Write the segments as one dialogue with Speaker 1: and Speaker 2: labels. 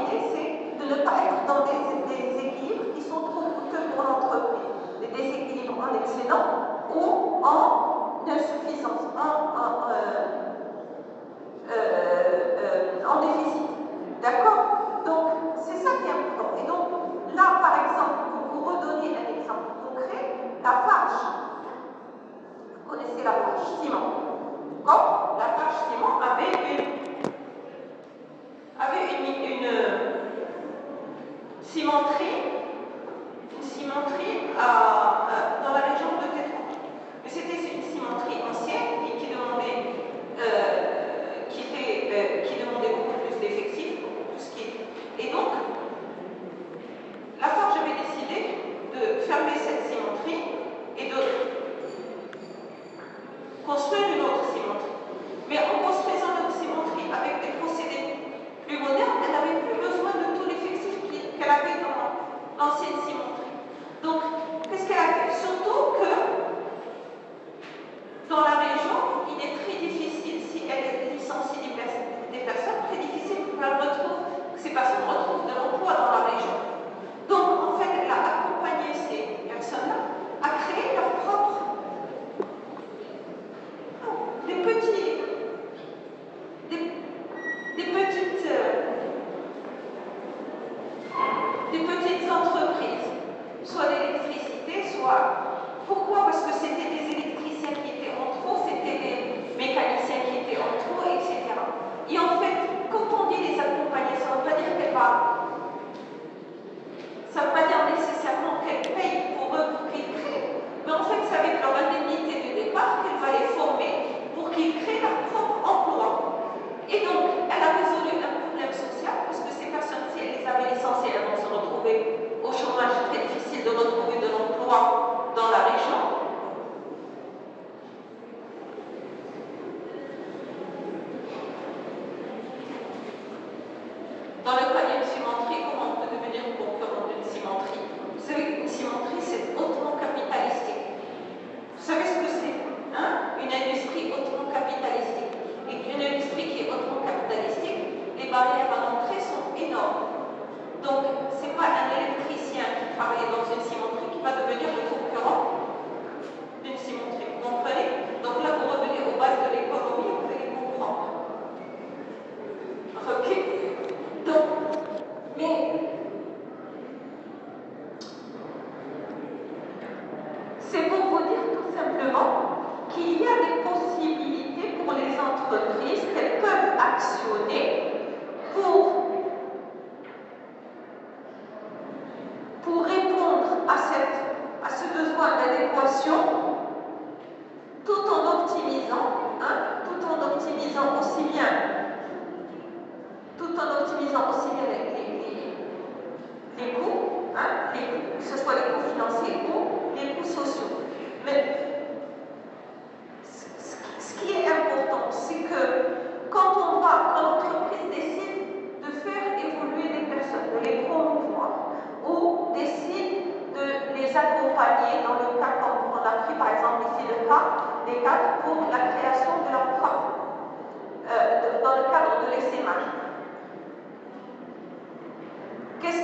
Speaker 1: décider, c'est de ne pas être dans des équilibres qui sont trop coûteux pour l'entreprise. Des déséquilibres en excédent ou en insuffisance, en déficit. D'accord? Donc, c'est ça qui est important. Et donc, là, par exemple, pour vous redonner un exemple concret, la fâche. Vous connaissez la fâche ciment. D'accord? La fâche ciment avait une cimenterie dans la région de Tétouan. Mais c'était une cimenterie ancienne et qui demandait beaucoup plus d'effectifs, beaucoup plus. Et donc, la Forge avait décidé de fermer cette cimenterie et de construire une autre cimenterie. Mais en construisant une autre cimenterie avec des procédés plus modernes, elle n'avait plus besoin de tout l'effectif qu'elle avait dans l'ancienne cimenterie. Donc, qu'est-ce qu'elle a fait? Surtout que dans la région, il est très difficile, si elle licencie des personnes, très difficile que ces personnes retrouvent de l'emploi dans la région. Donc, en fait, elle a accompagné ces personnes-là à créer leur propre des petites entreprises, soit d'électricité, soit... Pourquoi? Parce que c'était des électriciens qui étaient en trop, c'était des mécaniciens qui étaient en trop, etc. Et en fait, quand on dit les accompagner, ça ne veut pas dire qu'elle va... Ça ne veut pas dire nécessairement qu'elle paye pour eux pour qu'ils créent, mais en fait, c'est avec leur indemnité de départ qu'elle va les former pour qu'ils créent leur propre emploi. Et donc, elle a résolu un problème social, parce que ces personnes, si elles les avaient licenciées, elles vont se retrouver au chômage, très difficile de retrouver de l'emploi dans la région. Dans le cas d'une cimenterie, comment on peut devenir concurrent d'une cimenterie? Vous savez qu'une cimenterie, c'est hautement capitalistique. Vous savez ce que c'est, hein? Une industrie hautement capitalistique. Et une industrie qui est hautement capitalistique, les barrières à l'entrée sont énormes. Donc, ce n'est pas un électricien qui travaille dans une cimenterie qui va devenir le concurrent d'une cimenterie. Vous comprenez? Donc là, vous revenez aux bases de l'économie, vous allez comprendre. Ok? Donc, mais c'est pour vous dire tout simplement qu'il y a des possibilités pour les entreprises qu'elles peuvent actionner pour répondre à ce besoin d'adéquation tout en optimisant aussi bien les coûts, que ce soit les coûts financiers ou les coûts sociaux. Mais ce qui est important, c'est que quand l'entreprise décide de faire évoluer des personnes, de les promouvoir, ou décide de les accompagner dans le cas, comme on a pris par exemple ici le cas des cadres pour la création de leur propre, dans le cadre de l'essaimage. Qu'est-ce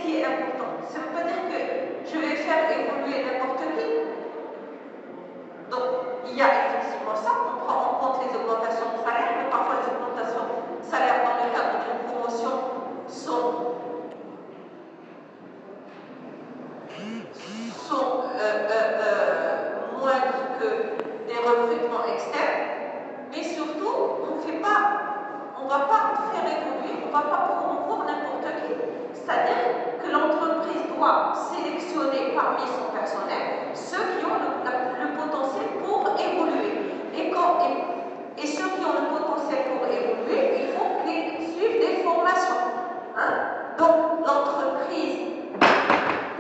Speaker 1: qui est important? Ça ne veut pas dire que je vais faire évoluer n'importe qui. Donc, il y a effectivement ça, on prend en compte les augmentations de salaire, mais parfois les augmentations de salaire dans le cadre d'une promotion sont moindres que des recrutements externes, mais surtout, on ne va pas faire évoluer, on ne va pas promouvoir n'importe qui. C'est-à-dire que l'entreprise doit sélectionner parmi son personnel ceux qui ont le potentiel pour évoluer. Et ceux qui ont le potentiel pour évoluer, il faut qu'ils suivent des formations. Donc, l'entreprise,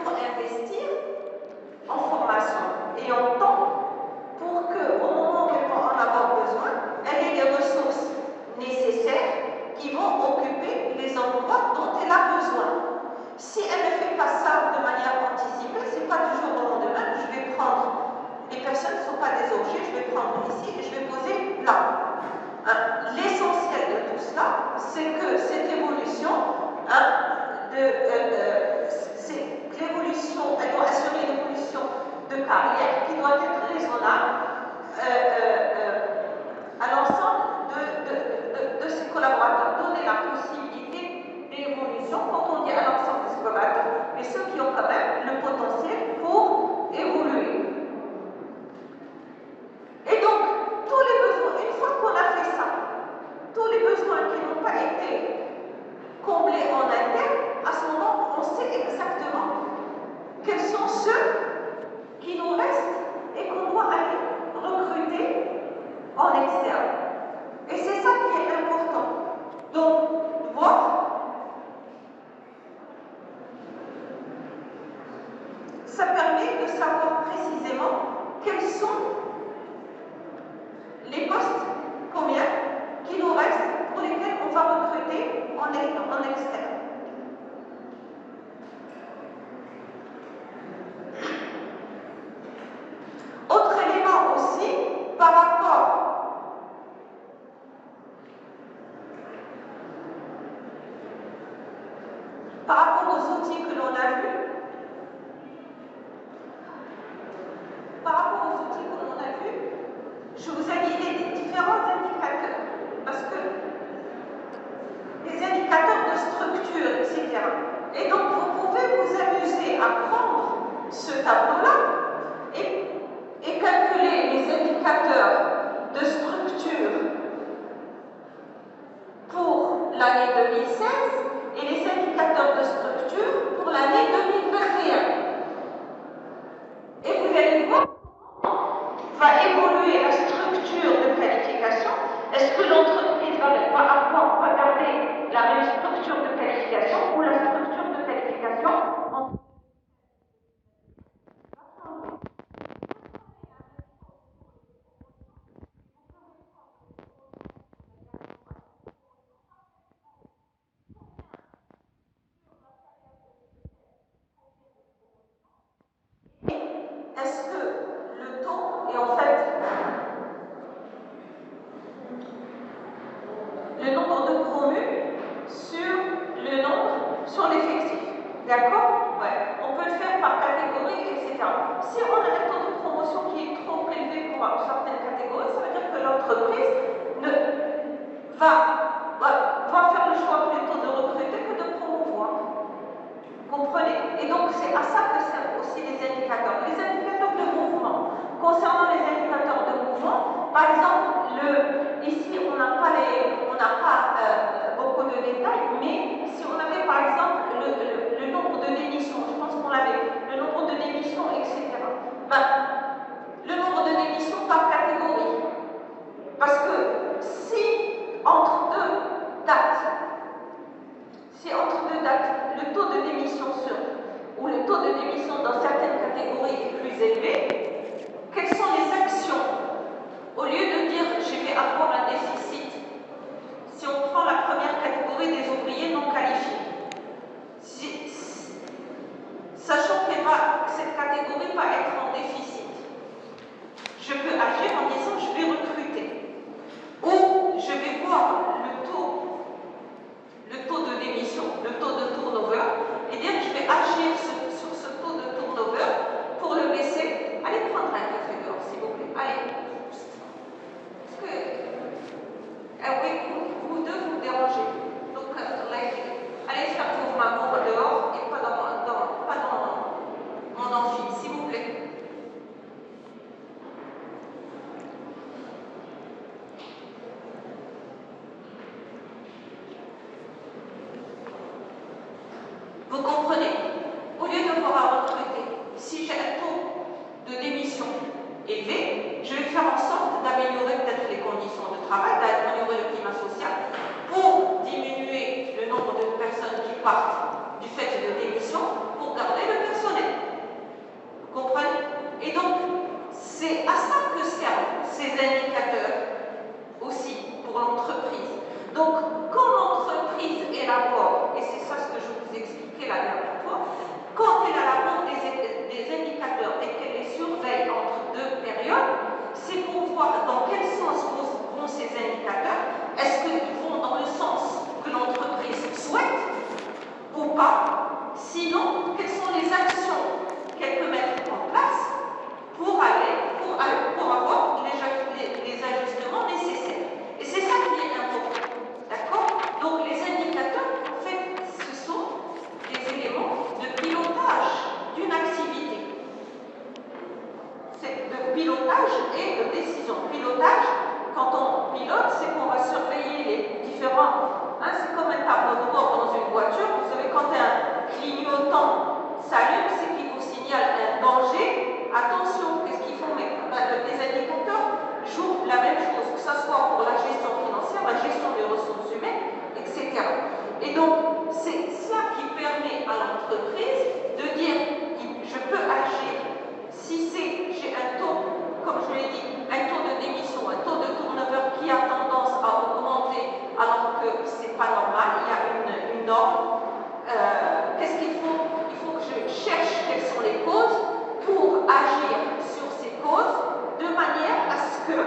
Speaker 1: pour investir en formation et en temps, pour qu'au moment où elle va en avoir besoin, elle ait les ressources nécessaires qui vont occuper les emplois dont elle a besoin. Si elle ne fait pas ça de manière anticipée, ce n'est pas du jour au lendemain, je vais prendre, les personnes ne sont pas des objets, je vais prendre ici et je vais poser là. L'essentiel de tout cela, c'est que cette évolution l'évolution, elle doit assurer une évolution de carrière qui doit être raisonnable à l'ensemble de ses collaborateurs, donner la possibilité d'évolution, quand on dit à l'ensemble de ses collaborateurs, mais ceux qui ont quand même le potentiel pour évoluer. Et donc, tous les besoins, une fois qu'on a fait ça, tous les besoins qui n'ont pas été comblés en interne, à ce moment, on sait exactement quels sont ceux qui nous restent et qu'on doit aller recruter en externe. Et c'est ça qui est important. Donc, voir, ça permet de savoir précisément quels sont les postes, combien, qui nous restent, pour lesquels on va recruter en externe. Autre élément aussi, par rapport aux outils que l'on a vus, je vous ai dit les différents indicateurs, parce que les indicateurs de structure, etc. Et donc, vous pouvez vous amuser à prendre ce tableau-là et calculer les indicateurs de structure pour l'année 2016 et les indicateurs de structure pour l'année 2021. Et vous allez voir va évoluer la structure de qualification. Est-ce que l'entreprise va garder la même structure de qualification ou la structure de qualification entre est-ce que le taux est en fait le nombre de promus sur l'effectif. D'accord? Ouais. On peut le faire par catégorie, etc. Si on a un taux de promotion qui est trop élevé pour une certaine catégorie, ça veut dire que l'entreprise va faire le choix plutôt de recruter que de promouvoir. Comprenez? Et donc, c'est à ça que servent aussi les indicateurs. Les indicateurs de mouvement. Concernant les indicateurs de mouvement, par exemple, ici, on n'a pas beaucoup de détails, mais si on avait, par exemple, le nombre de démissions, je pense qu'on l'avait, le nombre de démissions, etc. Le nombre de démissions par catégorie. Parce que si entre deux dates, le taux de démission ou le taux de démission dans certaines catégories est plus élevé, quelles sont les actions? Au lieu de dire je vais avoir un déficit, si on prend la première catégorie des ouvriers non qualifiés, sachant que cette catégorie va être en déficit, je peux agir en disant je vais recruter. Ou je vais voir le taux de démission, le taux de turnover, et dire je vais agir sur ce taux de turnover pour le baisser. Allez prendre un café dehors, s'il vous plaît. Allez. Oui, vous deux vous dérangez. Donc, allez faire vos mains dehors et pas dans mon amphi, s'il vous plaît. Vous comprenez? Au lieu de voir à recruter, si j'ai un taux de démission élevé, je vais faire en sorte d'améliorer peut-être les conditions de travail, d'améliorer le climat social pour diminuer le nombre de personnes qui partent du fait de démission pour garder le personnel. Vous comprenez? Et donc, c'est à ça que servent ces indicateurs aussi pour l'entreprise. Donc, quand l'entreprise élabore, et c'est ça ce que je vous expliquais la dernière fois, quand elle élabore des indicateurs et qu'elle les surveille entre deux périodes, c'est pour voir dans quel sens vont ces indicateurs. Est-ce qu'ils vont dans le sens que l'entreprise souhaite ou donc, c'est ça qui permet à l'entreprise de dire, je peux agir. Si j'ai un taux, comme je l'ai dit, un taux de démission, un taux de turnover qui a tendance à augmenter alors que ce n'est pas normal, il y a une norme, qu'est-ce qu'il faut? Il faut que je cherche quelles sont les causes pour agir sur ces causes de manière à ce que,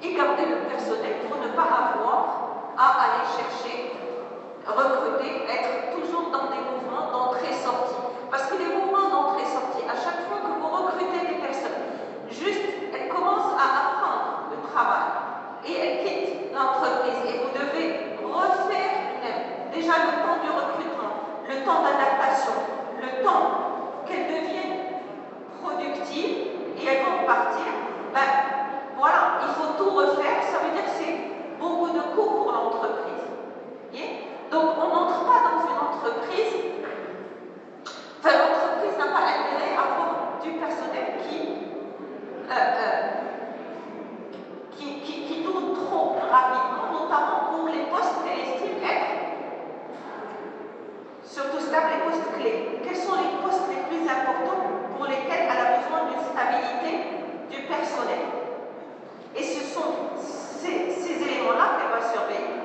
Speaker 1: et garder le personnel pour ne pas avoir à aller chercher, recruter, être toujours dans des mouvements d'entrée-sortie. Parce que les mouvements d'entrée-sortie, à chaque fois que vous recrutez des personnes, juste, elles commencent à apprendre le travail et elles quittent l'entreprise et vous devez refaire déjà le temps du recrutement, le temps d'adaptation, le temps qu'elles deviennent productives et elles vont partir. Ben, voilà, il faut tout refaire, ça veut dire que c'est beaucoup de coûts pour l'entreprise. Donc on n'entre pas dans une entreprise, enfin l'entreprise n'a pas intérêt à avoir du personnel qui tourne trop rapidement, notamment pour les postes qu'elle estime être, surtout stable, les postes clés. Quels sont les postes les plus importants pour lesquels elle a besoin d'une stabilité du personnel? Et ce sont ces éléments-là qu'elle va surveiller.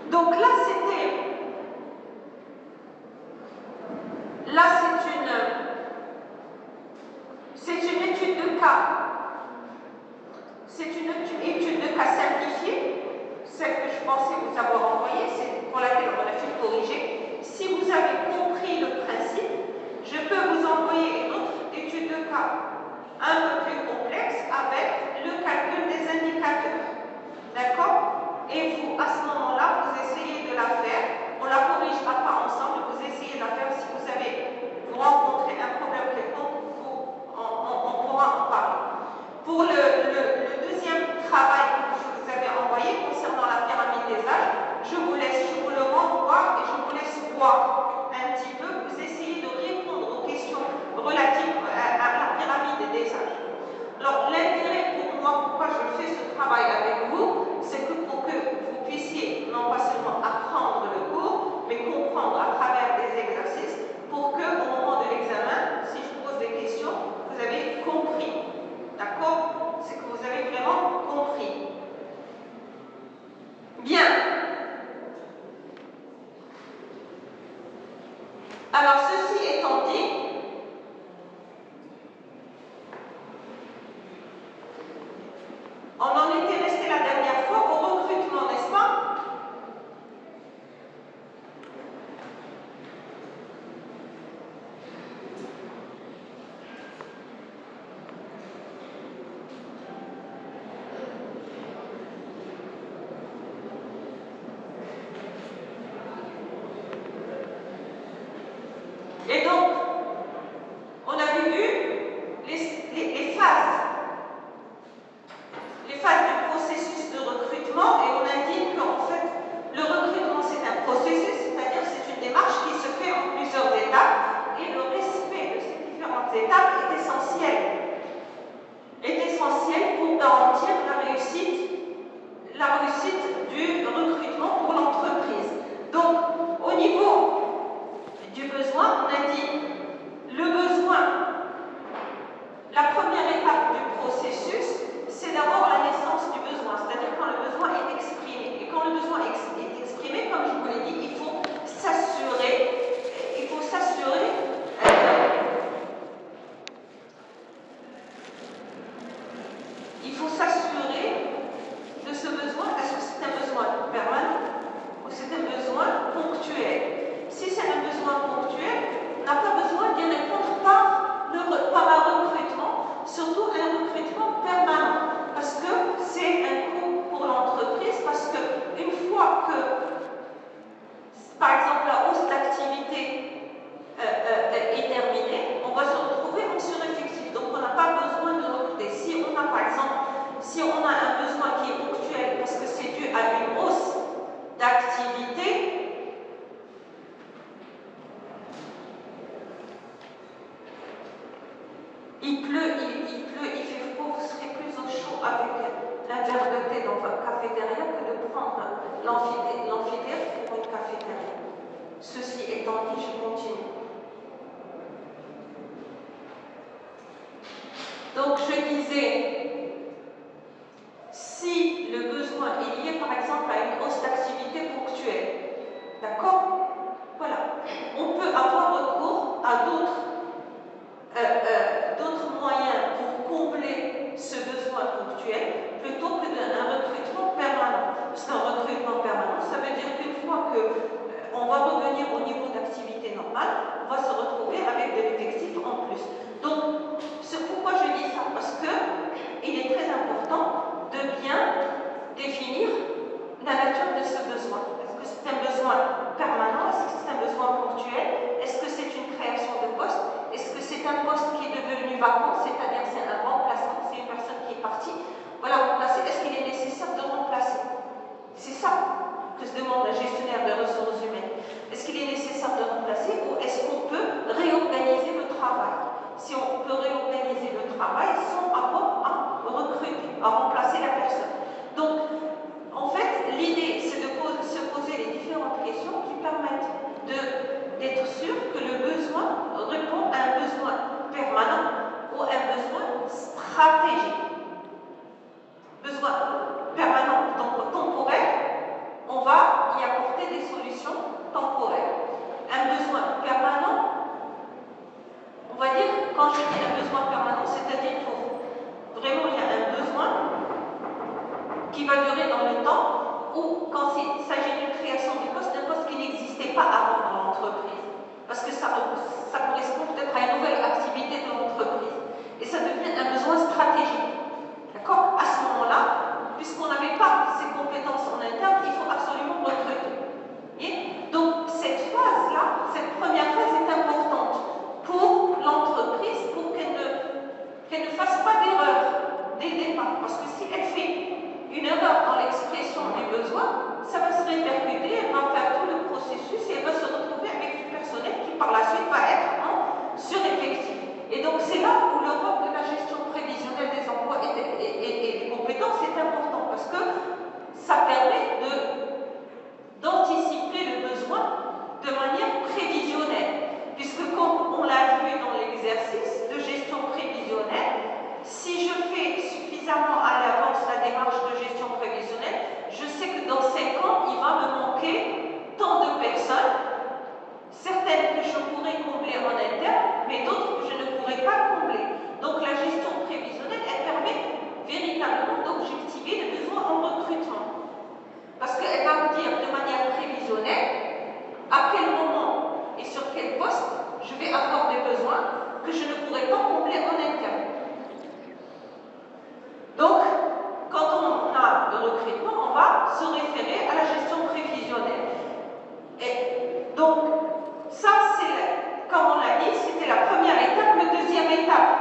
Speaker 1: Donc là, c'est une étude de cas. C'est une étude de cas simplifiée, celle que je pensais vous avoir envoyée, c'est pour laquelle on a fait corriger. Si vous avez compris le principe, je peux vous envoyer une autre étude de cas un peu plus complexe avec le calcul des indicateurs. D'accord? Et vous, à ce moment-là, vous essayez de la faire. On ne la corrigera pas ensemble, vous essayez de la faire. Si vous rencontrez un problème quelconque, on pourra en parler. Pour le deuxième travail que je vous avais envoyé concernant la pyramide des âges, je vous le renvoie et je vous laisse voir un petit peu. Vous essayez de répondre aux questions relatives à la pyramide des âges. Alors, l'intérêt pour moi, pourquoi je fais ce travail avec vous, c'est que pour que vous puissiez non pas seulement apprendre le cours, mais comprendre à travers des exercices, pour que au moment de l'examen, si je pose des questions, vous avez compris. D'accord? C'est que vous avez vraiment compris. Bien. Alors, ceci étant dit, on en était resté la dernière fois au recrutement, n'est-ce pas? Et donc, on avait vu les phases. Les phases du processus de recrutement, et on indique qu'en fait, le recrutement c'est un processus, c'est-à-dire c'est une démarche qui se fait en plusieurs étapes, et le respect de ces différentes étapes est essentiel. Est essentiel pour garantir la réussite du recrutement pour l'entreprise. Donc, au niveau du besoin, on a dit le besoin, la première étape du processus, c'est d'abord la naissance du besoin, c'est-à-dire quand le besoin est exprimé. Et quand le besoin est exprimé, comme je vous l'ai dit, il faut s'assurer de ce besoin. Est-ce que c'est un besoin permanent ou c'est un besoin ponctuel? Si c'est un besoin ponctuel, on n'a pas besoin d'y répondre par un recrutement, surtout un recrutement permanent, parce que c'est un coût pour l'entreprise, parce qu'une fois que, par exemple, la hausse d'activité est terminée, on va se retrouver en sureffectif. Donc, on n'a pas besoin de recruter. Si on a, par exemple, un besoin qui est ponctuel parce que c'est dû à une hausse d'activité, dans votre cafétéria que de prendre l'amphithéâtre pour une cafétéria. Ceci étant dit, je continue. Donc je disais, si le besoin est lié par exemple à une hausse d'activité ponctuelle, d'accord? Voilà. On peut avoir recours à d'autres moyens pour combler ce besoin ponctuel plutôt que d'un recrutement permanent. Parce qu'un recrutement permanent, ça veut dire qu'une fois qu'on va revenir au niveau d'activité normale, on va se retrouver avec de l'effectif en plus. Donc, c'est pourquoi je dis ça, parce qu'il est très important de bien définir la nature de ce besoin. Est-ce que c'est un besoin permanent? Est-ce que c'est un besoin ponctuel? Est-ce que c'est une création de poste? Est-ce que c'est un poste qui est devenu vacant, c'est-à-dire c'est un remplacement, c'est une personne qui est partie, voilà, remplacer, est-ce qu'il est nécessaire de remplacer? C'est ça que se demande un gestionnaire de ressources humaines. Est-ce qu'il est nécessaire de remplacer ou est-ce qu'on peut réorganiser le travail? Si on peut réorganiser le travail sans avoir à recruter, à remplacer la personne. Donc, en fait, l'idée, c'est de se poser les différentes questions qui permettent d'être sûr que le besoin répond à un besoin permanent ou à un besoin stratégique. Besoin permanent, donc temporaire, on va y apporter des solutions temporaires. Un besoin permanent, on va dire, quand je dis un besoin permanent, c'est-à-dire qu'il faut vraiment, il y a un besoin qui va durer dans le temps, ou quand il s'agit d'une création de poste, d'un poste qui n'existait pas avant dans l'entreprise. Parce que ça correspond peut-être à une nouvelle activité de l'entreprise. Et ça devient un besoin stratégique. D'accord? À ce moment-là, puisqu'on n'avait pas ces compétences en interne, il faut absolument recruter. Et donc, cette phase-là, cette première phase est importante pour l'entreprise, pour qu'elle ne fasse pas d'erreur dès le départ. Parce que si elle fait une erreur dans l'expression du besoin, ça va se répercuter, elle va faire tout le processus et elle va se retrouver avec du personnel qui par la suite va être en sureffectif. Et donc c'est là où le rôle de la gestion prévisionnelle des emplois et des compétences est important parce que ça permet d'anticiper le besoin de manière prévisionnelle. Puisque comme on l'a vu dans l'exercice de gestion prévisionnelle, si je fais suffisamment à l'avance la démarche de gestion prévisionnelle, je sais que dans 5 ans, il va me manquer tant de personnes, certaines que je pourrais combler en interne, mais d'autres que je ne pourrais pas combler. Donc la gestion prévisionnelle, elle permet véritablement d'objectiver le besoin en recrutement. Parce qu'elle va me dire de manière prévisionnelle à quel moment et sur quel poste je vais avoir des besoins que je ne pourrais pas combler en interne. Donc, quand on a le recrutement, on va se référer à la gestion prévisionnelle. Et donc, ça, c'est, comme on l'a dit, c'était la première étape. La deuxième étape,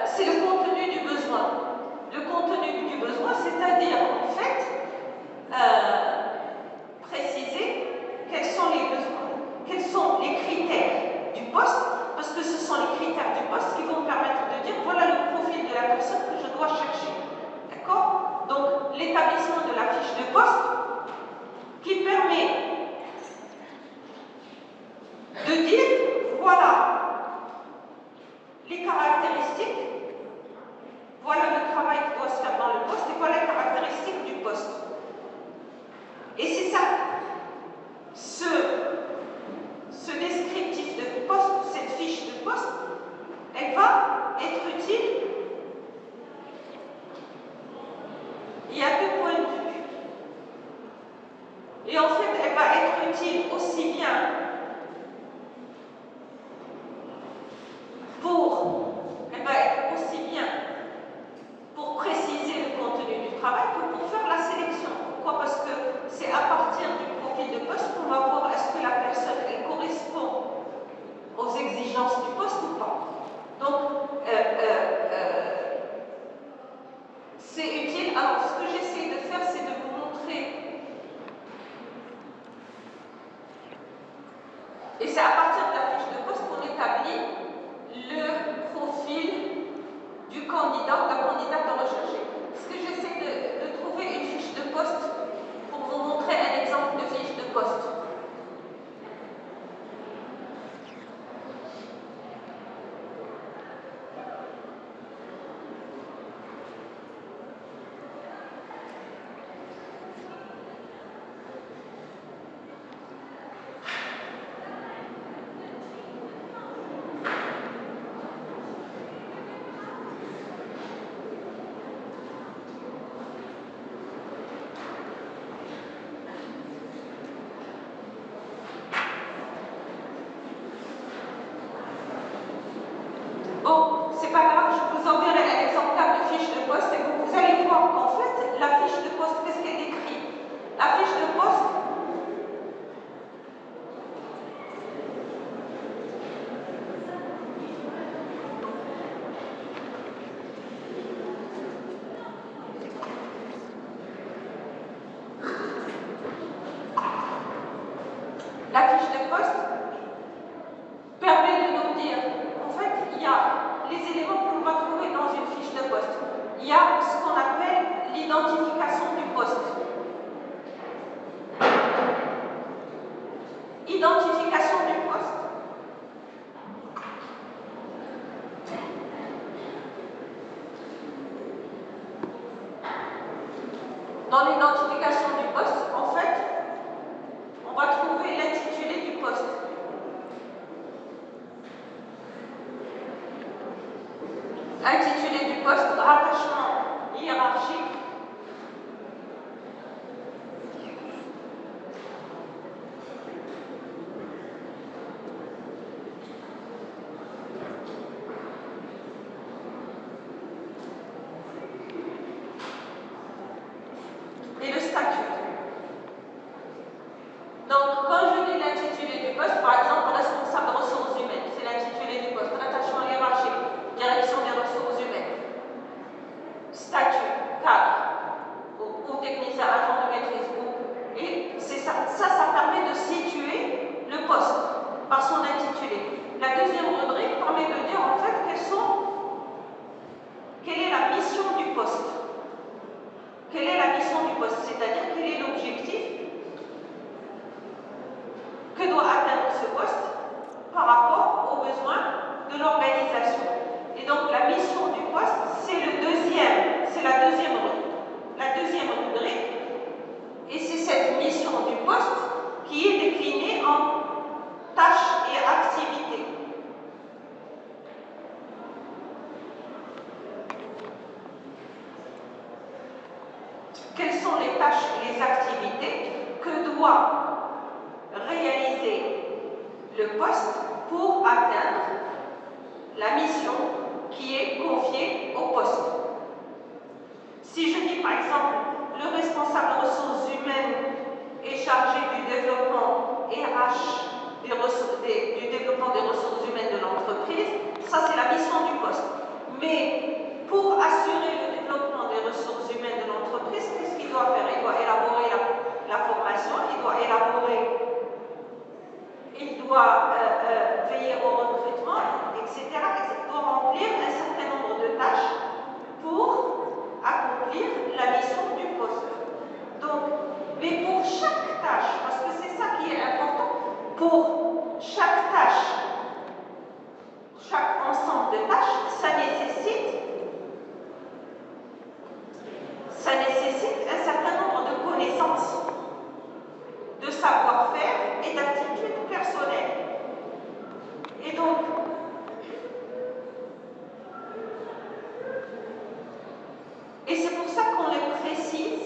Speaker 1: c'est le contenu du besoin. Le contenu du besoin, c'est-à-dire, en fait, préciser quels sont les besoins, quels sont les critères du poste, parce que ce sont les critères du poste qui vont me permettre de dire voilà le profil de la personne que je dois chercher. D'accord? Donc, l'établissement de la fiche de poste qui permet de dire voilà les caractéristiques, voilà le travail qui doit se faire dans le poste et voilà les caractéristiques du poste. Et c'est ça, ce descriptif de poste, cette fiche de poste, elle va être utile. Il y a 2 points de vue. Et en fait, elle va être utile aussi bien pour préciser le contenu du travail que pour faire la sélection. Pourquoi? Parce que c'est à partir du profil de poste qu'on va voir est-ce que la personne elle correspond aux exigences du poste ou pas. Donc, c'est utile. Alors, ce que j'essaie de faire, c'est de vous montrer. Et c'est à partir de la fiche de poste qu'on établit le profil du candidat ou de la candidate recherchée. Ce que j'essaie Identification du poste. Identification du poste. Dans l'identification du poste, en fait, on va trouver l'intitulé du poste. Intitulé du poste, rattachement hiérarchique. Et le statut. Donc, quand je dis l'intitulé du poste, par exemple, responsable des ressources humaines, c'est l'intitulé du poste. Rattachement hiérarchique, direction des ressources humaines. Statut, cadre, ou technicien, agent de maîtrise, et c'est ça. Ça permet de situer le poste par son intitulé. La deuxième rubrique permet de dire en fait quelle est la mission du poste. Quelle est la mission du poste, c'est-à-dire quel est l'objectif que doit atteindre ce poste par rapport aux besoins de l'organisation. Et donc la mission du poste, c'est la deuxième rubrique, et c'est cette mission du poste qui est déclinée en tâches et activités. Quelles sont les tâches et les activités que doit réaliser le poste pour atteindre la mission qui est confiée au poste? Si je dis par exemple, le responsable des ressources humaines est chargé du développement RH, du développement des ressources humaines de l'entreprise, ça c'est la mission du poste. Mais pour assurer le développement des ressources humaines de l'entreprise, qu'est-ce qu'il doit faire? Il doit élaborer la formation, il doit veiller au recrutement, etc. Il doit remplir un certain nombre de tâches pour accomplir la mission du poste. Donc, mais pour chaque tâche, parce que c'est ça qui est important, pour chaque tâche, chaque ensemble de tâches, ça nécessite un certain nombre de connaissances, de savoir-faire et d'aptitudes personnelles. Et donc, et c'est pour ça qu'on les précise,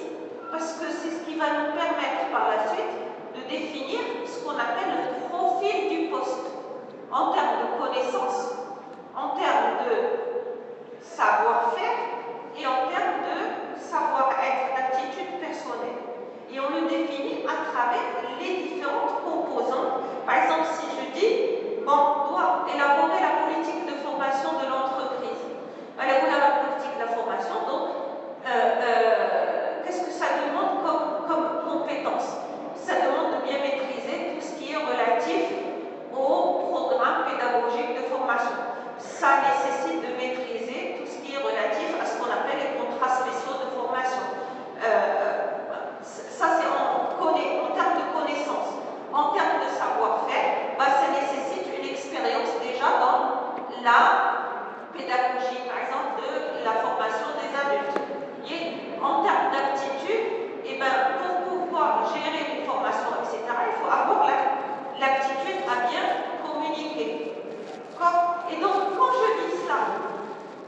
Speaker 1: parce que c'est ce qui va nous permettre par la suite de définir ce qu'on appelle le profil du poste, en termes de connaissances, en termes de savoir-faire et en termes de savoir-être, d'aptitude personnelle. Et on le définit à travers les différentes composantes. Par exemple, si je dis, on doit élaborer la politique de formation de l'entreprise. Élaborer la politique de la formation, donc, qu'est-ce que ça demande comme compétence? Ça demande de bien maîtriser tout ce qui est relatif au programme pédagogique de formation. Ça nécessite de maîtriser tout ce qui est relatif à ce qu'on appelle les contrats spéciaux de formation. Ça, c'est en termes de connaissances. En termes de savoir-faire, ça nécessite une expérience déjà dans la pédagogie, par exemple, de la formation des adultes. Et en termes d'aptitude, pour pouvoir gérer une formation, etc., il faut avoir l'aptitude à bien communiquer. Et donc, quand je dis cela,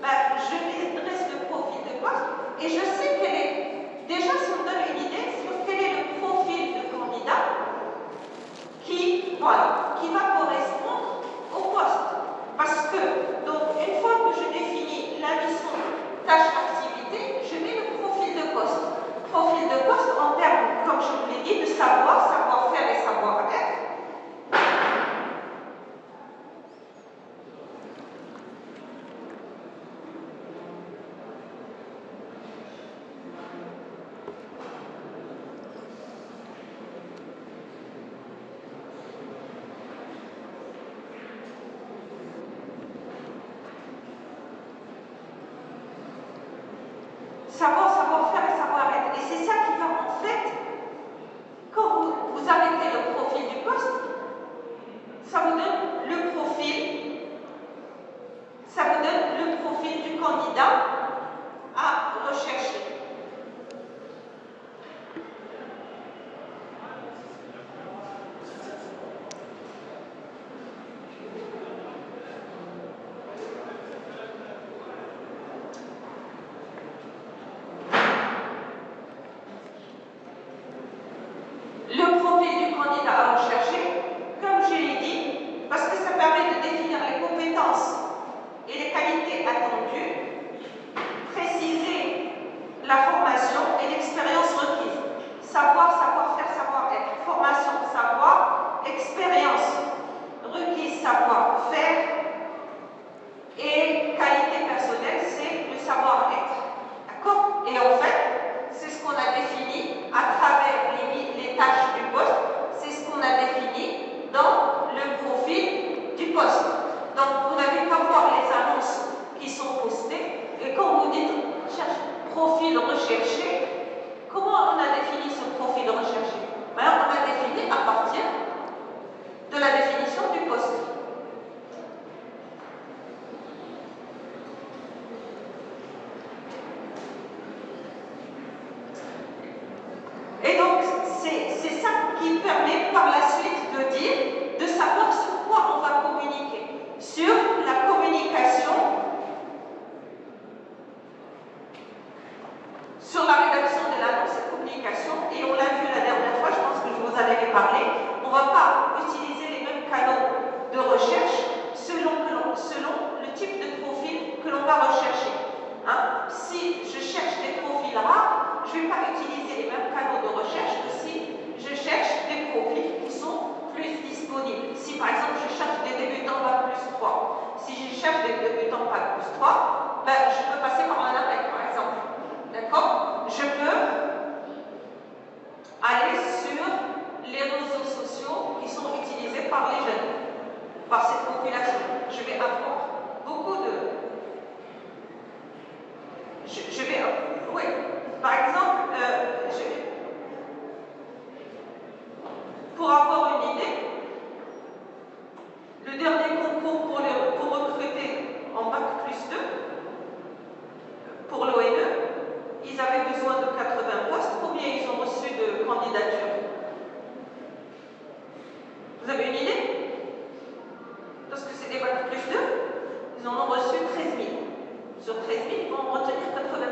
Speaker 1: je dresse le profil de poste et je sais quel est, déjà si on donne une idée sur quel est le profil de candidat qui va correspondre au poste. Parce que, donc, une fois que je définis la mission, tâche, activité, je mets le profil de poste. Profil de poste en termes, comme je vous l'ai dit, de savoir-faire et savoir-être. Savoir-faire et savoir-être. rechercher, comme je l'ai dit, parce que ça permet de définir les compétences et les qualités attendues, préciser la formation et l'expérience requise. Savoir, savoir-faire, savoir-être. Formation, savoir, expérience requise, savoir-faire. Et qualité personnelle, c'est le savoir-être. D'accord? Et en fait, c'est ce qu'on a défini à travers les tâches du poste, c'est ce qu'on a défini dans le profil du poste. Donc, vous n'avez qu'à voir les annonces qui sont postées. Et quand vous dites profil recherché, comment on a défini ce profil recherché? Ben, on l'a défini à partir de la définition du poste. Et donc, c'est ça qui permet par la suite de dire, de savoir sur quoi on va communiquer. Sur la communication, sur la rédaction de l'annonce et communication, et on l'a vu la dernière fois, je pense que je vous en avais parlé, on ne va pas utiliser les mêmes canaux de recherche selon le type de profil que l'on va rechercher. Hein? Si je cherche des profils rares, je ne vais pas utiliser les mêmes canaux de recherche que si je cherche des profils qui sont plus disponibles. Si par exemple je cherche des débutants Bac plus 3, si je cherche des débutants Bac plus 3, ben, je peux passer par un appel par exemple. D'accord? Je peux aller sur les réseaux sociaux qui sont utilisés par les jeunes, par cette population. Je vais avoir beaucoup de... Je vais... Oui. Par exemple, pour avoir une idée, le dernier concours pour recruter en Bac plus 2, pour l'ONE, ils avaient besoin de 80 postes. Combien ils ont reçu de candidatures? Vous avez une idée? Parce que c'est des Bac plus 2, ils en ont reçu 13 000. Sur 13 000, ils vont en retenir 80.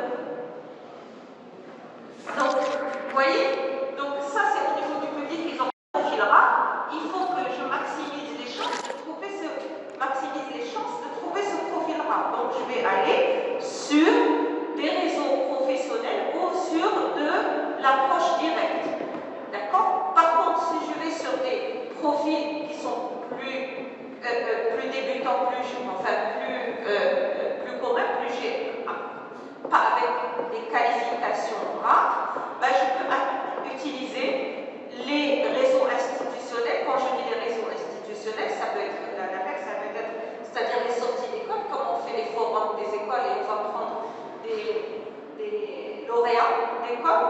Speaker 1: Donc, vous voyez? Donc ça, c'est au niveau du public, ils ont un profil rare. Il faut que je maximise les chances de trouver ce profil rare. Donc, je vais aller sur des réseaux professionnels ou sur de l'approche directe. D'accord? Par contre, si je vais sur des profils qui sont plus débutants, plus communs, pas avec des qualifications rares, ben je peux utiliser les réseaux institutionnels. Quand je dis les réseaux institutionnels, ça peut être l'ANAPEC, ça peut être, c'est-à-dire les sorties d'école, comme on fait les forums des écoles et on va prendre des lauréats d'école.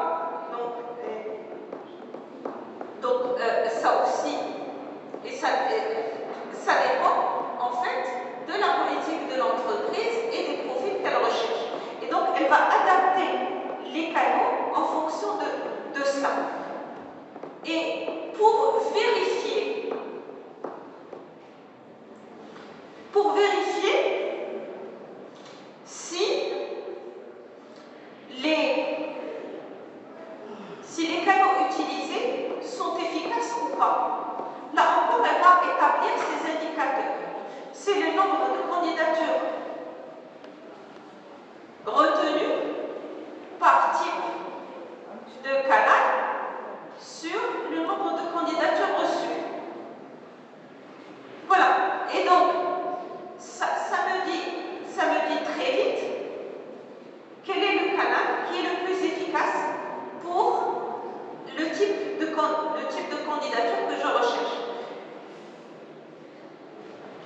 Speaker 1: Donc ça aussi, et ça dépend en fait de la politique de l'entreprise et des profils qu'elle recherche. Et donc elle va adapter les canaux en fonction de ça. Et pour vérifier si les canaux utilisés sont efficaces ou pas. Là encore, elle va établir ces indicateurs. C'est le nombre de candidatures retenues par type de canal sur le nombre de candidatures reçues. Voilà. Et donc, ça me dit très vite quel est le canal qui est le plus efficace pour le type de candidature que je recherche.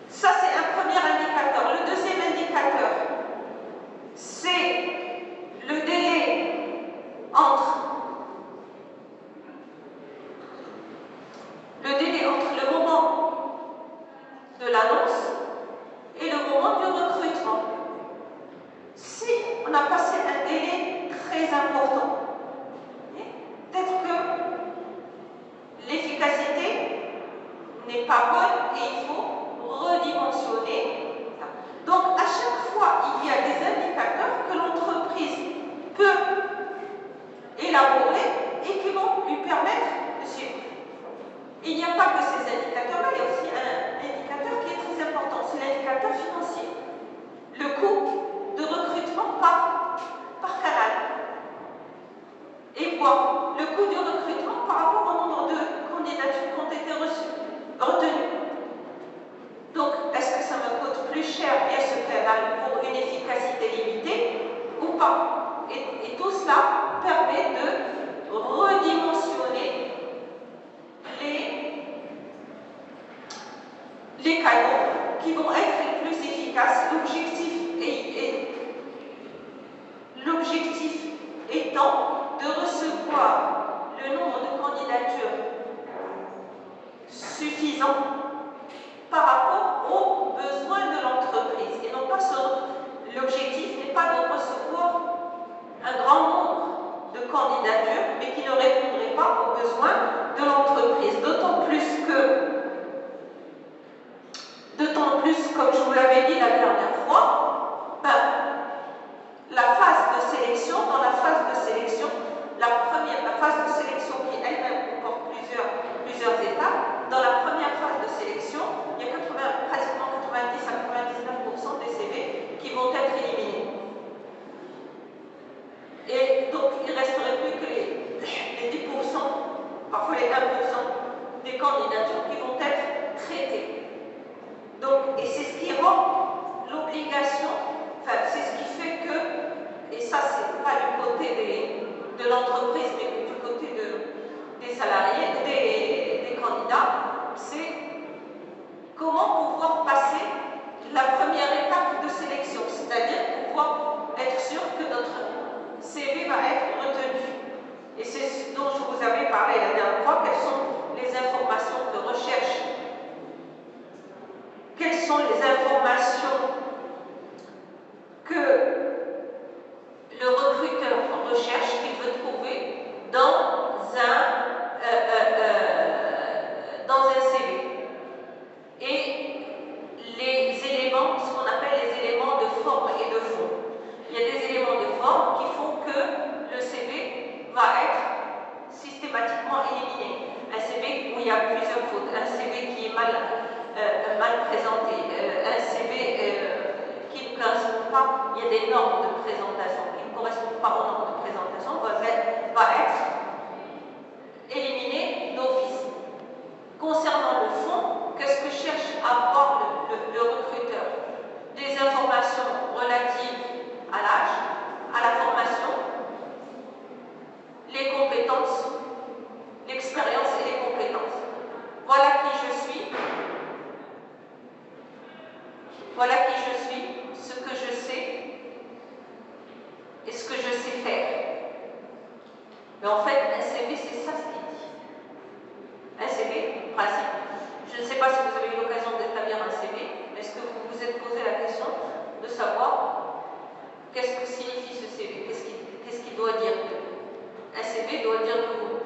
Speaker 1: Ça, c'est un premier indicateur. Le deuxième indicateur, c'est le délai entre le moment de l'annonce et le moment du recrutement. Si on a passé un délai très important, peut-être que l'efficacité n'est pas bonne et il faut redimensionner. Donc, à chaque fois, il y a des indicateurs que l'entreprise peut élaborer et qui vont lui permettre de suivre. Il n'y a pas voir le coût du recrutement par rapport au nombre de candidatures qui ont été retenues. Donc, est-ce que ça me coûte plus cher via ce canal pour une efficacité limitée ou pas? Et tout cela permet de redimensionner les canaux qui vont être les plus efficaces. L'objectif étant de recevoir le nombre de candidatures suffisant par rapport aux besoins de l'entreprise. Et non pas l'objectif n'est pas de recevoir un grand nombre de candidatures, mais qui ne répondraient pas aux besoins de l'entreprise. D'autant plus, comme je vous l'avais dit la dernière fois, la phase de sélection, dans la phase de sélection, la phase de sélection qui elle-même comporte plusieurs étapes, dans la première phase de sélection, il y a pratiquement 90 à 99% des CV qui vont être éliminés. Et donc, il ne resterait plus que les 10%, parfois les 1% des candidatures qui vont être traitées. Donc, et c'est ce qui rend l'obligation, enfin, c'est ce qui fait que, et ça, c'est pas du côté de l'entreprise, mais du côté des salariés, des candidats, c'est comment pouvoir passer la première étape de sélection, c'est-à-dire pouvoir être sûr que notre CV va être retenu. Et c'est ce dont je vous avais parlé la dernière fois, quelles sont les informations de recherche, quelles sont les informations que le recruteur recherche, qu'il veut trouver dans un CV. Et les éléments, ce qu'on appelle les éléments de forme et de fond. Il y a des éléments de forme qui font que le CV va être systématiquement éliminé. Un CV où il y a plusieurs fautes, un CV qui est mal présenté, un CV qui ne correspond pas, il y a des normes de présentation qui ne correspondent pas aux normes de présentation, va être éliminé d'office. Concernant le fond, qu'est-ce que cherche à voir le recruteur? Des informations relatives à l'âge, à la formation, les compétences, l'expérience et les compétences. Voilà qui je suis. Voilà qui je suis, ce que je sais et ce que je sais faire. Mais en fait, un CV, c'est ça ce qu'il dit. Un CV, principe. Je ne sais pas si vous avez eu l'occasion d'établir un CV, mais est-ce que vous vous êtes posé la question de savoir qu'est-ce que signifie ce CV? Qu'est-ce qu'il doit dire de vous? Un CV doit dire de vous,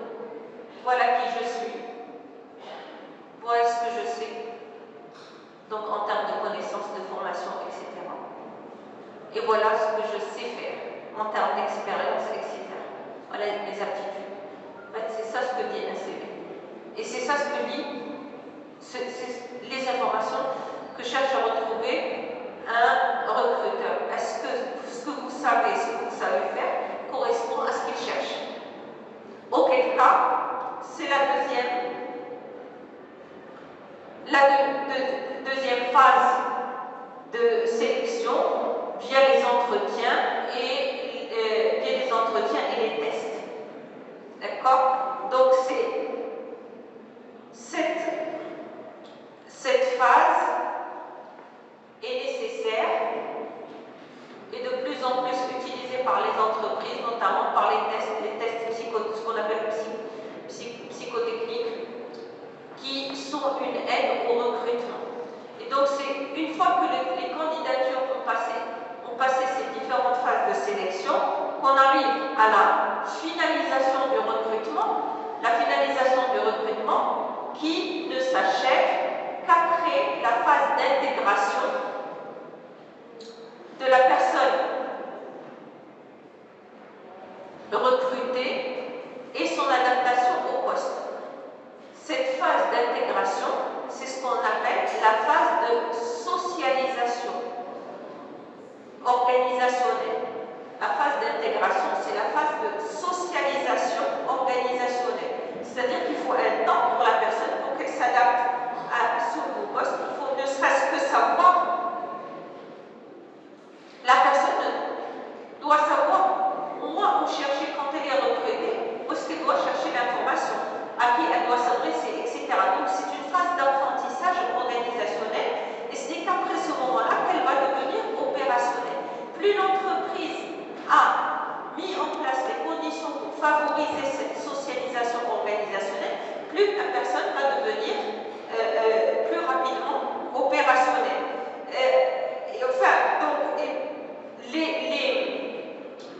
Speaker 1: voilà qui je suis, voilà ce que je sais, donc en termes de connaissances, de formation, etc. Et voilà ce que je sais faire en termes d'expérience, etc. Voilà mes aptitudes. En fait, c'est ça ce que dit un CV. Et c'est ça ce que dit les informations que cherche à retrouver un recruteur. Est-ce que ce que vous savez, ce que vous savez faire correspond à ce qu'il cherche? Auquel cas, c'est la deuxième phase de sélection via les entretiens et les tests. D'accord? Donc cette phase est nécessaire et de plus en plus utilisée par les entreprises, notamment par les tests ce qu'on appelle psychotechniques, qui sont une aide au recrutement. Et donc c'est une fois que les candidatures ont passé ces différentes phases de sélection, qu'on arrive à la finalisation du recrutement, qui ne s'achève qu'après la phase d'intégration de la personne recrutée et son adaptation au poste. Cette phase d'intégration, c'est ce qu'on appelle la phase de socialisation organisationnelle. La phase d'intégration, c'est la phase de socialisation favoriser cette socialisation organisationnelle, plus la personne va devenir plus rapidement opérationnelle.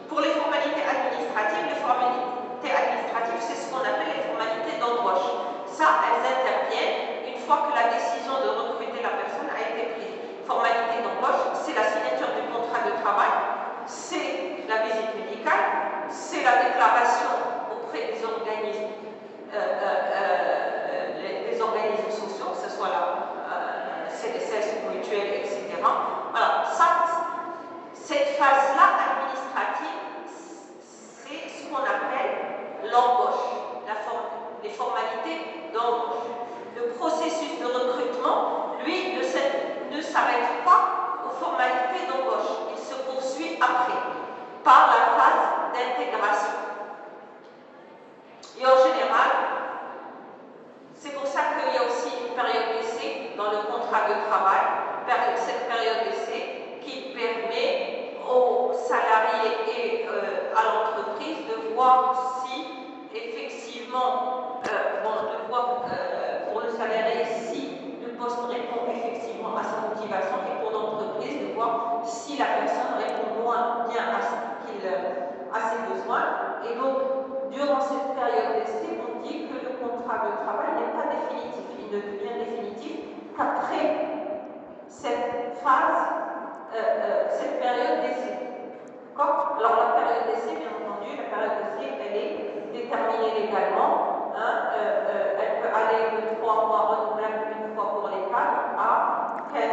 Speaker 1: Pour les formalités administratives, c'est ce qu'on appelle les formalités d'embauche. Ça, elles interviennent une fois que la décision de recruter la personne a été prise. Formalité d'embauche, c'est la signature du contrat de travail, c'est la visite médicale, c'est la déclaration auprès des organismes, les organismes sociaux, que ce soit la CDCS, mutuelle, etc. Voilà, cette phase-là administrative, c'est ce qu'on appelle l'embauche, les formalités d'embauche. Le processus de recrutement, lui, ne s'arrête pas aux formalités d'embauche. Il se poursuit après, par la phase d'intégration. Et en général, c'est pour ça qu'il y a aussi une période d'essai dans le contrat de travail, cette période d'essai qui permet aux salariés et à l'entreprise de voir si effectivement, de voir pour le salarié si le poste répond effectivement à sa motivation et pour l'entreprise de voir si la personne répond moins bien à ses besoins. Et donc, durant cette période d'essai, on dit que le contrat de travail n'est pas définitif. Il ne devient définitif qu'après cette phase, cette période d'essai. Alors la période d'essai, bien entendu, la période d'essai, elle est déterminée légalement. Elle peut aller de 3 mois renouvelables une fois pour les cadres à 15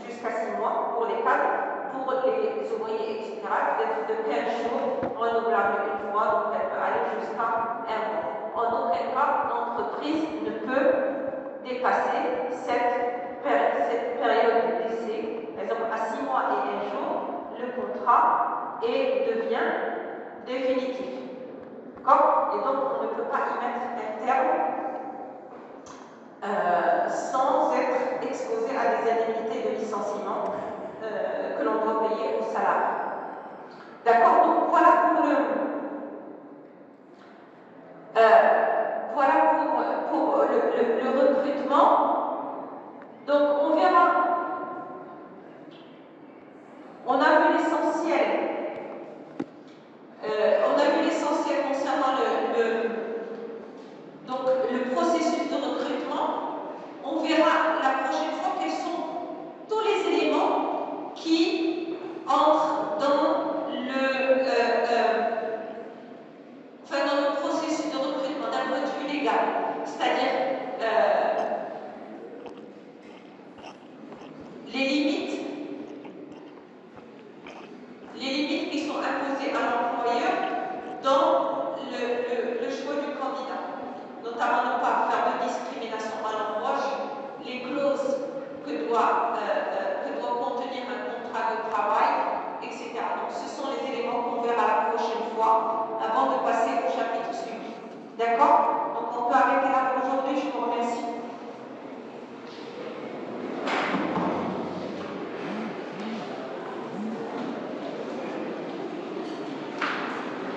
Speaker 1: jusqu'à 6 mois pour les cadres, pour les ouvriers, etc. D'être de 15 jours renouvelables une fois, donc elle peut aller jusqu'à 1 mois. En aucun cas, l'entreprise ne peut dépasser cette période d'essai. Par exemple, à 6 mois et 1 jour, le contrat devient définitif. Et donc, on ne peut pas y mettre un terme sans être exposé à des indemnités de licenciement que l'on doit payer aux salariés. D'accord? Donc, voilà pour le recrutement. Donc, on verra. On a vu l'essentiel. Concernant le processus de recrutement. On verra la prochaine fois quels sont tous les éléments qui entrent dans le processus de recrutement d'un point de vue légal. C'est-à-dire les limites qui sont imposées à l'employeur dans le choix du candidat, notamment ne pas faire de discrimination à l'embauche, les clauses que doit contenir un contrat de travail, etc. Donc ce sont les éléments qu'on verra la prochaine fois avant de passer au chapitre suivant. D'accord? Donc on peut arrêter là.